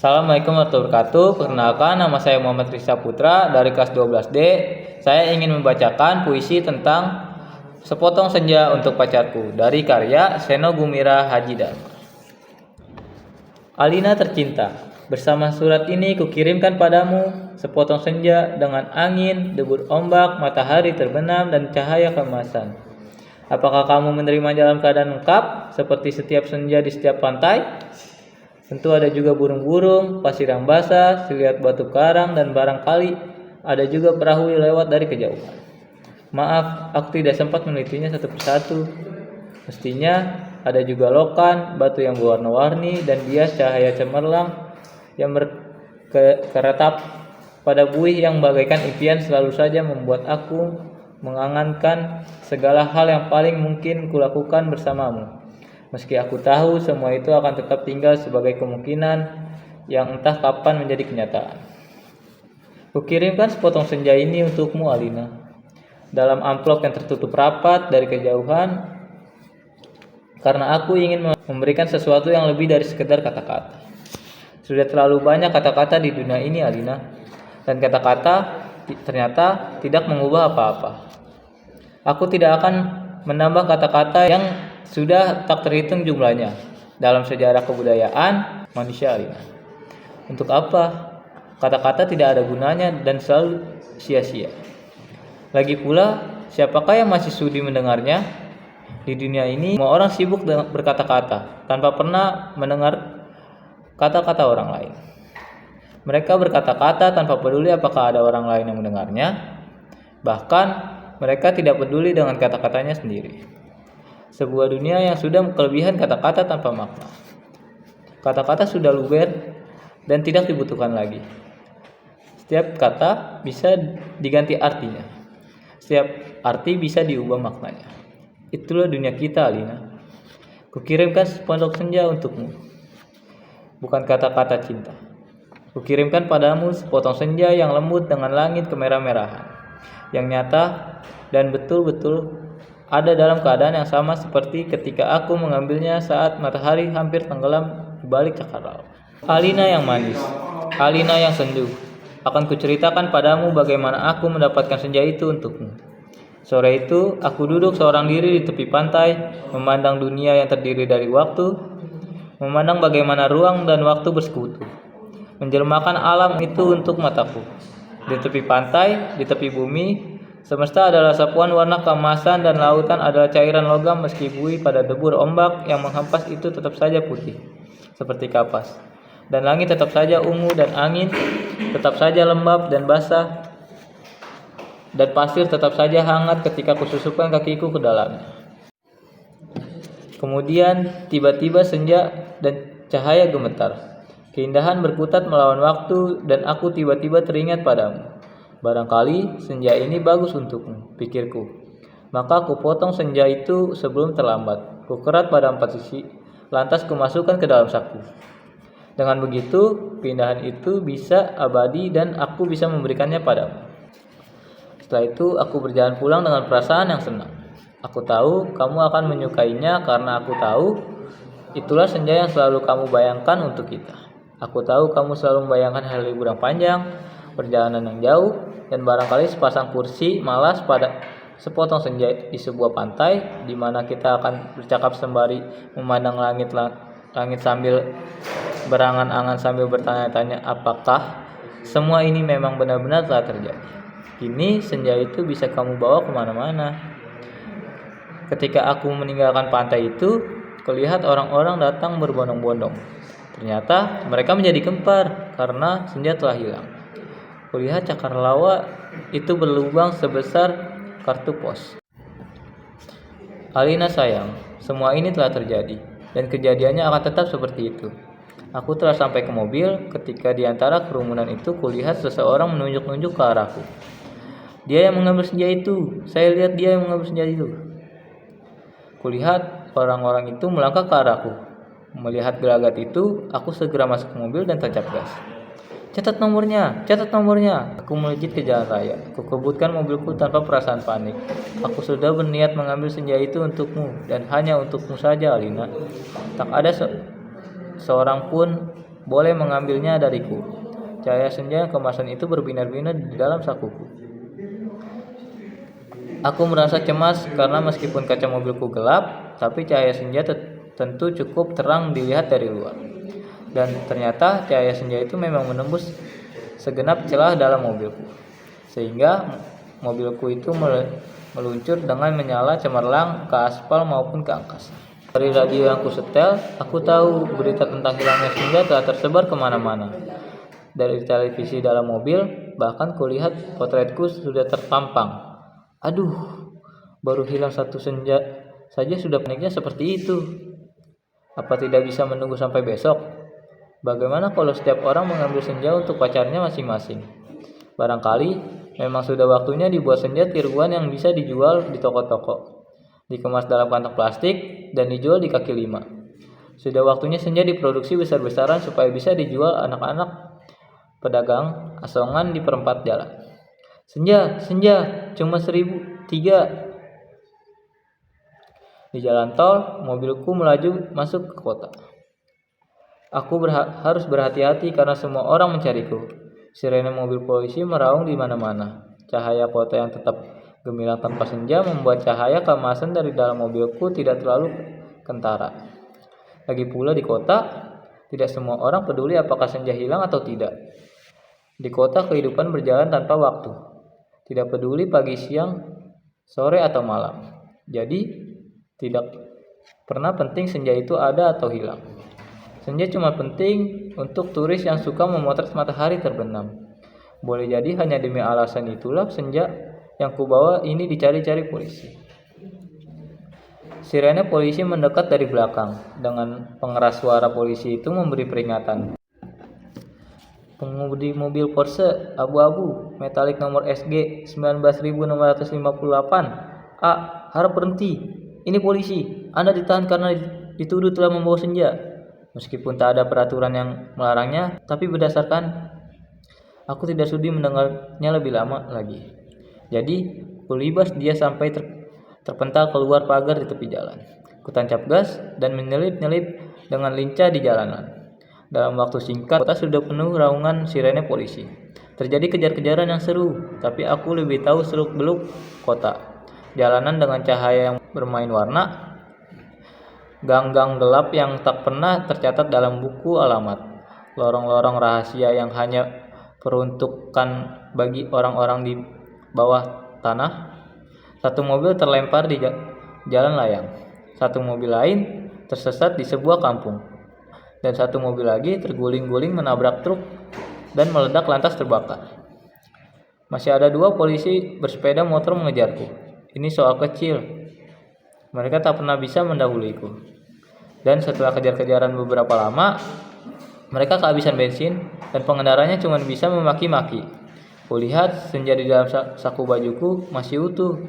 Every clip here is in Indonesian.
Assalamualaikum warahmatullahi wabarakatuh. Perkenalkan, nama saya Muhammad Rizka Putra dari kelas 12D. Saya ingin membacakan puisi tentang Sepotong Senja untuk Pacarku dari karya Seno Gumira Haji Dharma. Alina tercinta, bersama surat ini kukirimkan padamu sepotong senja dengan angin, debur ombak, matahari terbenam dan cahaya keemasan. Apakah kamu menerima dalam keadaan lengkap seperti setiap senja di setiap pantai? Tentu ada juga burung-burung, pasir yang basah, siliat batu karang, dan barangkali ada juga perahu yang lewat dari kejauhan. Maaf, aku tidak sempat menelitinya satu persatu. Mestinya ada juga lokan, batu yang berwarna-warni, dan bias cahaya cemerlang yang berkeretap pada buih yang bagaikan impian selalu saja membuat aku mengangankan segala hal yang paling mungkin kulakukan bersamamu. Meski aku tahu semua itu akan tetap tinggal sebagai kemungkinan yang entah kapan menjadi kenyataan. Kukirimkan sepotong senja ini untukmu, Alina. Dalam amplop yang tertutup rapat dari kejauhan, karena aku ingin memberikan sesuatu yang lebih dari sekedar kata-kata. Sudah terlalu banyak kata-kata di dunia ini, Alina, dan kata-kata ternyata tidak mengubah apa-apa. Aku tidak akan menambah kata-kata yang sudah tak terhitung jumlahnya dalam sejarah kebudayaan manusia, Alina. Untuk apa? Kata-kata tidak ada gunanya dan selalu sia-sia. Lagi pula, siapakah yang masih sudi mendengarnya? Di dunia ini, semua orang sibuk berkata-kata tanpa pernah mendengar kata-kata orang lain. Mereka berkata-kata tanpa peduli apakah ada orang lain yang mendengarnya. Bahkan, mereka tidak peduli dengan kata-katanya sendiri. Sebuah dunia yang sudah kelebihan kata-kata tanpa makna. Kata-kata sudah luber dan tidak dibutuhkan lagi. Setiap kata bisa diganti artinya. Setiap arti bisa diubah maknanya. Itulah dunia kita, Alina. Kukirimkan sepotong senja untukmu. Bukan kata-kata cinta. Kukirimkan padamu sepotong senja yang lembut dengan langit kemerah-merahan. Yang nyata dan betul-betul ada dalam keadaan yang sama seperti ketika aku mengambilnya saat matahari hampir tenggelam di balik cakar laut. Alina yang manis, Alina yang sendu, akan kuceritakan padamu bagaimana aku mendapatkan senja itu untukmu. Sore itu, aku duduk seorang diri di tepi pantai, memandang dunia yang terdiri dari waktu, memandang bagaimana ruang dan waktu bersekutu, menjelmakan alam itu untuk mataku. Di tepi pantai, di tepi bumi, semesta adalah sapuan warna keemasan dan lautan adalah cairan logam meski buih pada debur ombak yang menghempas itu tetap saja putih, seperti kapas. Dan langit tetap saja ungu dan angin tetap saja lembab dan basah. Dan pasir tetap saja hangat ketika kususupkan kakiku ke dalamnya. Kemudian tiba-tiba senja dan cahaya gemetar. Keindahan berkutat melawan waktu dan aku tiba-tiba teringat padamu. Barangkali senja ini bagus untukmu, pikirku. Maka aku potong senja itu sebelum terlambat. Kukerat pada 4 sisi, lantas kumasukkan ke dalam saku. Dengan begitu, keindahan itu bisa abadi dan aku bisa memberikannya padamu. Setelah itu, aku berjalan pulang dengan perasaan yang senang. Aku tahu kamu akan menyukainya karena aku tahu itulah senja yang selalu kamu bayangkan untuk kita. Aku tahu kamu selalu membayangkan hari libur yang panjang, perjalanan yang jauh, dan barangkali sepasang kursi malas pada sepotong senja di sebuah pantai di mana kita akan bercakap sembari memandang langit sambil berangan-angan sambil bertanya-tanya apakah semua ini memang benar-benar telah terjadi. Kini senja itu bisa kamu bawa kemana-mana. Ketika aku meninggalkan pantai itu, kulihat orang-orang datang berbondong-bondong. Ternyata mereka menjadi gempar karena senja telah hilang. Kulihat cakar lawa itu berlubang sebesar kartu pos. Alina sayang, semua ini telah terjadi dan kejadiannya akan tetap seperti itu. Aku telah sampai ke mobil ketika di antara kerumunan itu kulihat seseorang menunjuk-nunjuk ke arahku. Dia yang mengambil senja itu. Saya lihat dia yang mengambil senja itu. Kulihat orang-orang itu melangkah ke arahku. Melihat gelagat itu, aku segera masuk ke mobil dan tancap gas. Catat nomornya, catat nomornya. Aku melejit ke jalan raya. Aku kebutkan mobilku tanpa perasaan panik. Aku sudah berniat mengambil senja itu untukmu dan hanya untukmu saja, Alina. Tak ada seorang pun boleh mengambilnya dariku. Cahaya senja yang kemasan itu berbinar-binar di dalam sakuku. Aku merasa cemas karena meskipun kaca mobilku gelap, tapi cahaya senja tentu cukup terang dilihat dari luar. Dan ternyata cahaya senja itu memang menembus segenap celah dalam mobilku, sehingga mobilku itu meluncur dengan menyala cemerlang ke aspal maupun ke angkasa. Dari radio yang kusetel, aku tahu berita tentang hilangnya senja telah tersebar kemana-mana. Dari televisi dalam mobil, bahkan kulihat potretku sudah terpampang. Aduh, baru hilang satu senja saja sudah paniknya seperti itu. Apa tidak bisa menunggu sampai besok? Bagaimana kalau setiap orang mengambil senja untuk pacarnya masing-masing? Barangkali memang sudah waktunya dibuat senja tiruan yang bisa dijual di toko-toko, dikemas dalam kantong plastik, dan dijual di kaki lima. Sudah waktunya senja diproduksi besar-besaran supaya bisa dijual anak-anak pedagang asongan di perempat jalan. Senja, senja, cuma 1.003. Di jalan tol, mobilku melaju masuk ke kota. Aku harus berhati-hati karena semua orang mencariku. Sirene mobil polisi meraung di mana-mana. Cahaya kota yang tetap gemilang tanpa senja membuat cahaya keemasan dari dalam mobilku tidak terlalu kentara. Lagi pula di kota, tidak semua orang peduli apakah senja hilang atau tidak. Di kota kehidupan berjalan tanpa waktu. Tidak peduli pagi, siang, sore atau malam. Jadi tidak pernah penting senja itu ada atau hilang. Senja cuma penting untuk turis yang suka memotret matahari terbenam. Boleh jadi hanya demi alasan itulah senja yang kubawa ini dicari-cari polisi. Sirene polisi mendekat dari belakang. Dengan pengeras suara polisi itu memberi peringatan. Pengemudi mobil Porsche abu-abu metalik nomor SG 19.658 A harap berhenti. Ini polisi. Anda ditahan karena dituduh telah membawa senja. Meskipun tak ada peraturan yang melarangnya, tapi berdasarkan aku tidak sudi mendengarnya lebih lama lagi. Jadi kulibas dia sampai terpental keluar pagar di tepi jalan. Kutancap gas dan menyelip-nyelip dengan lincah di jalanan. Dalam waktu singkat, kota sudah penuh raungan sirene polisi. Terjadi kejar-kejaran yang seru, tapi aku lebih tahu seluk-beluk kota. Jalanan dengan cahaya yang bermain warna, gang-gang gelap yang tak pernah tercatat dalam buku alamat, lorong-lorong rahasia yang hanya peruntukan bagi orang-orang di bawah tanah. Satu mobil terlempar di jalan layang, satu mobil lain tersesat di sebuah kampung, dan satu mobil lagi terguling-guling menabrak truk dan meledak lantas terbakar. Masih ada 2 polisi bersepeda motor mengejarku. Ini soal kecil. Mereka tak pernah bisa mendahuliku. Dan setelah kejar-kejaran beberapa lama, mereka kehabisan bensin dan pengendaranya cuma bisa memaki-maki. Kulihat senja di dalam saku bajuku masih utuh.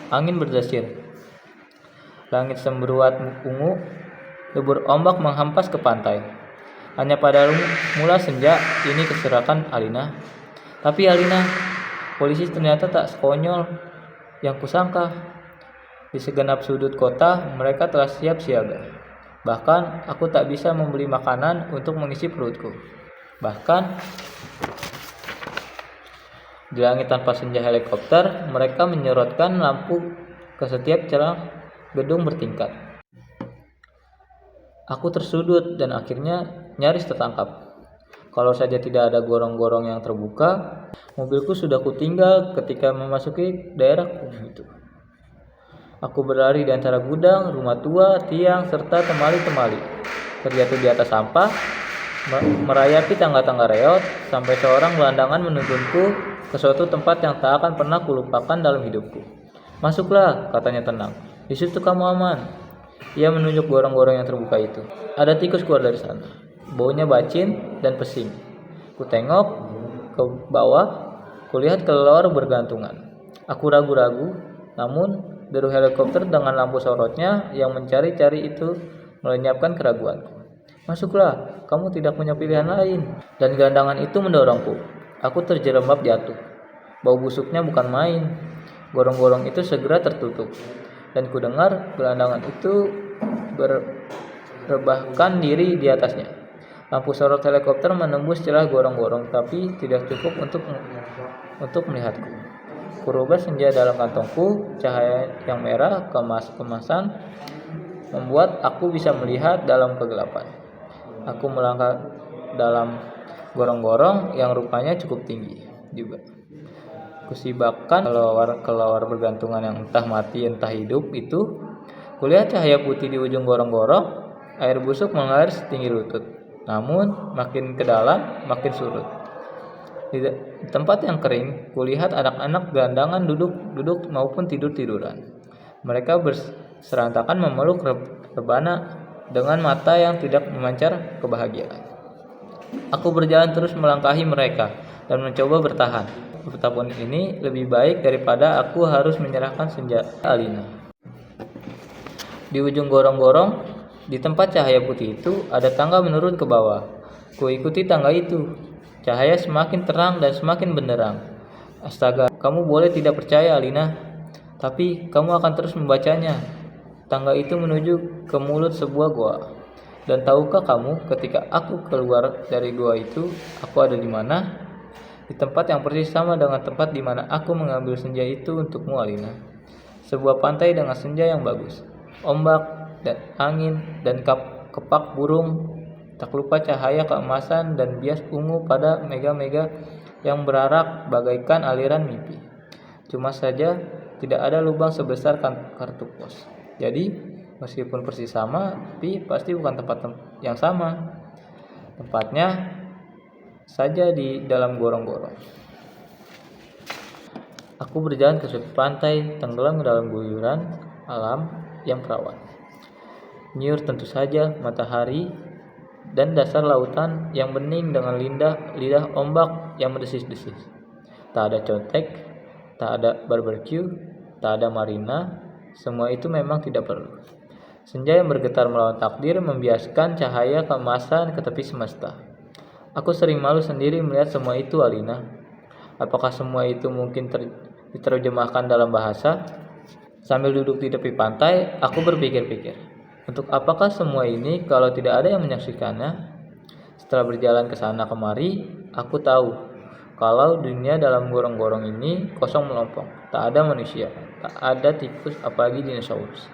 Angin berdesir. Langit semberuat ungu. Debur ombak menghampas ke pantai. Hanya pada mula senja ini keserahkan Alina. Tapi Alina, polisi ternyata tak sekonyol yang kusangka. Di segenap sudut kota mereka telah siap siaga. Bahkan aku tak bisa membeli makanan untuk mengisi perutku. Bahkan di langit tanpa senja helikopter, mereka menyorotkan lampu ke setiap celah gedung bertingkat. Aku tersudut dan akhirnya nyaris tertangkap. Kalau saja tidak ada gorong-gorong yang terbuka, mobilku sudah kutinggal ketika memasuki daerah kumuh itu. Aku berlari di antara gudang, rumah tua, tiang, serta temali-temali. Terjatuh di atas sampah, merayapi tangga-tangga reot, sampai seorang gelandangan menuntunku ke suatu tempat yang tak akan pernah kulupakan dalam hidupku. Masuklah, katanya tenang. Di situ kamu aman. Ia menunjuk gorong-gorong yang terbuka itu. Ada tikus keluar dari sana. Baunya bacin dan pesing. Ku tengok ke bawah, kulihat kelelawar bergantungan. Aku ragu-ragu, namun deru helikopter dengan lampu sorotnya yang mencari-cari itu melenyapkan keraguanku. Masuklah, kamu tidak punya pilihan lain. Dan gelandangan itu mendorongku. Aku terjerembab jatuh. Bau busuknya bukan main. Gorong-gorong itu segera tertutup. Dan ku dengar gelandangan itu berebahkan diri di atasnya. Lampu sorot helikopter menembus celah gorong-gorong, tapi tidak cukup untuk melihatku. Kurubah senja dalam kantongku, cahaya yang merah kemasan membuat aku bisa melihat dalam kegelapan. Aku melangkah dalam gorong-gorong yang rupanya cukup tinggi juga. Kusibakan kelawar bergantungan yang entah mati entah hidup itu. Kulihat cahaya putih di ujung gorong-gorong. Air busuk mengalir setinggi lutut. Namun makin ke dalam makin surut. Di tempat yang kering, kulihat anak-anak gelandangan duduk maupun tiduran. Mereka berserantakan memeluk rebana dengan mata yang tidak memancar kebahagiaan. Aku berjalan terus melangkahi mereka dan mencoba bertahan. Betapapun ini lebih baik daripada aku harus menyerahkan senjata Alina. Di ujung gorong-gorong, di tempat cahaya putih itu, ada tangga menurun ke bawah. Kuikuti tangga itu. Cahaya semakin terang dan semakin benderang. Astaga, kamu boleh tidak percaya, Alina, tapi kamu akan terus membacanya. Tangga itu menuju ke mulut sebuah gua. Dan tahukah kamu, ketika aku keluar dari gua itu, aku ada di mana? Di tempat yang persis sama dengan tempat di mana aku mengambil senja itu untukmu, Alina. Sebuah pantai dengan senja yang bagus. Ombak dan angin dan kepak burung, tak lupa cahaya keemasan dan bias ungu pada mega-mega yang berarak bagaikan aliran mimpi. Cuma saja tidak ada lubang sebesar kartu pos. Jadi meskipun persis sama, tapi pasti bukan tempat yang sama. Tempatnya saja di dalam gorong-gorong. Aku berjalan ke sudut pantai, tenggelam dalam guyuran alam yang perawan. Nyiur tentu saja matahari dan dasar lautan yang bening dengan lidah ombak yang mendesis-desis. Tak ada contek, tak ada barbecue, tak ada marina, semua itu memang tidak perlu. Senja yang bergetar melawan takdir membiaskan cahaya keemasan ke tepi semesta. Aku sering malu sendiri melihat semua itu, Alina. Apakah semua itu mungkin diterjemahkan dalam bahasa? Sambil duduk di tepi pantai, aku berpikir-pikir. Untuk apakah semua ini kalau tidak ada yang menyaksikannya? Setelah berjalan ke sana kemari, aku tahu kalau dunia dalam gorong-gorong ini kosong melompong. Tak ada manusia, tak ada tikus apalagi dinosaurus.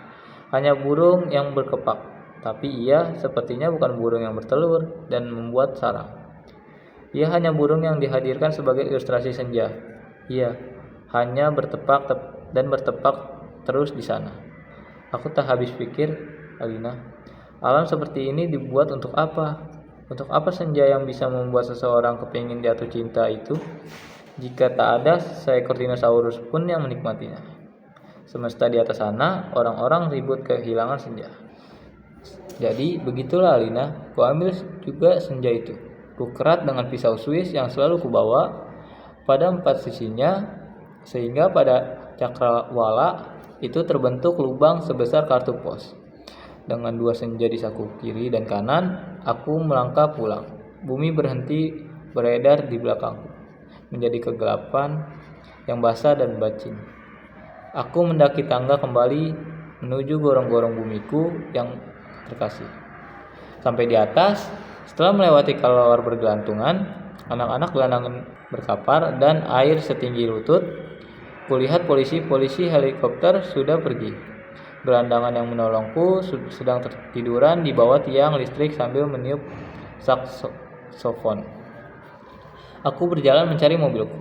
Hanya burung yang berkepak. Tapi ia sepertinya bukan burung yang bertelur dan membuat sarang. Ia hanya burung yang dihadirkan sebagai ilustrasi senja. Ia hanya bertepak terus di sana. Aku tak habis pikir, Alina. Alam seperti ini dibuat untuk apa? Untuk apa senja yang bisa membuat seseorang kepingin jatuh cinta itu? Jika tak ada seekor dinosaurus pun yang menikmatinya. Semesta di atas sana, orang-orang ribut kehilangan senja. Jadi begitulah, Alina. Kuambil juga senja itu. Kukerat dengan pisau Swiss yang selalu kubawa pada 4 sisinya, sehingga pada cakrawala itu terbentuk lubang sebesar kartu pos. Dengan 2 senja di saku kiri dan kanan, aku melangkah pulang. Bumi berhenti beredar di belakangku, menjadi kegelapan yang basah dan bacin. Aku mendaki tangga kembali menuju gorong-gorong bumiku yang terkasih. Sampai di atas, setelah melewati kelawar bergelantungan, anak-anak gelandangan berkapar dan air setinggi lutut, kulihat polisi helikopter sudah pergi. Gelandangan yang menolongku sedang tertiduran di bawah tiang listrik sambil meniup saksofon. Aku berjalan mencari mobilku.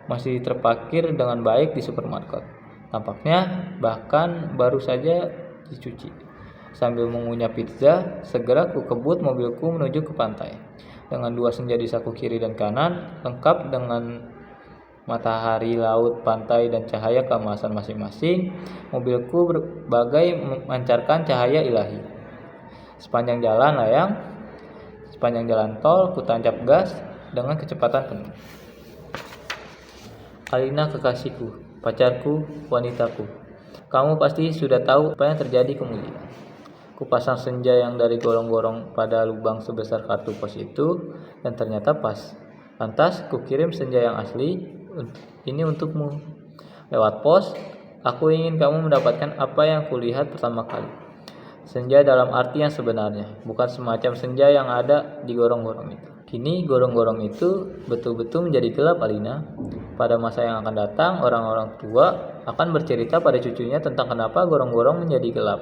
Masih terparkir dengan baik di supermarket. Tampaknya bahkan baru saja dicuci. Sambil mengunyah pizza, segera ku kebut mobilku menuju ke pantai. Dengan 2 senja di saku kiri dan kanan, lengkap dengan matahari, laut, pantai, dan cahaya keemasan masing-masing, mobilku berbagai memancarkan cahaya ilahi. Sepanjang jalan tol, ku tancap gas dengan kecepatan penuh. Alina, kekasihku, pacarku, wanitaku, kamu pasti sudah tahu apa yang terjadi kemudian. Ku pasang senja yang dari gorong-gorong pada lubang sebesar kartu pos itu, dan ternyata pas. Lantas, ku kirim senja yang asli ini untukmu. Lewat pos, aku ingin kamu mendapatkan apa yang kulihat pertama kali. Senja dalam arti yang sebenarnya, bukan semacam senja yang ada di gorong-gorong itu. Kini gorong-gorong itu betul-betul menjadi gelap, Alina. Pada masa yang akan datang, orang-orang tua akan bercerita pada cucunya tentang kenapa gorong-gorong menjadi gelap.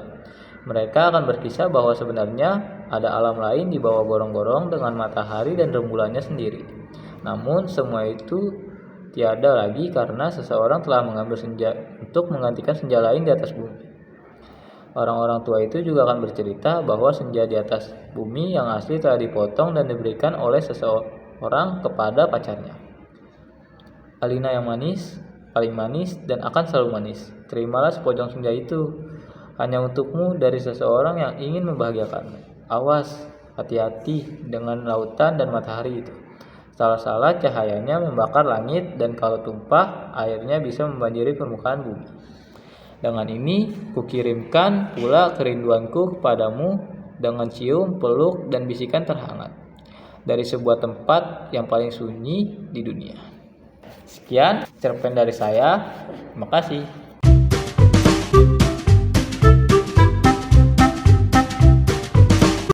Mereka akan berkisah bahwa sebenarnya ada alam lain di bawah gorong-gorong dengan matahari dan rembulannya sendiri. Namun semua itu tiada lagi karena seseorang telah mengambil senja untuk menggantikan senja lain di atas bumi. Orang-orang tua itu juga akan bercerita bahwa senja di atas bumi yang asli telah dipotong dan diberikan oleh seseorang kepada pacarnya. Alina yang manis, paling manis dan akan selalu manis. Terimalah sepojong senja itu, hanya untukmu dari seseorang yang ingin membahagiakanmu. Awas, hati-hati dengan lautan dan matahari itu. Salah-salah cahayanya membakar langit dan kalau tumpah, airnya bisa membanjiri permukaan bumi. Dengan ini, kukirimkan pula kerinduanku kepadamu dengan cium, peluk, dan bisikan terhangat dari sebuah tempat yang paling sunyi di dunia. Sekian cerpen dari saya. Terima kasih.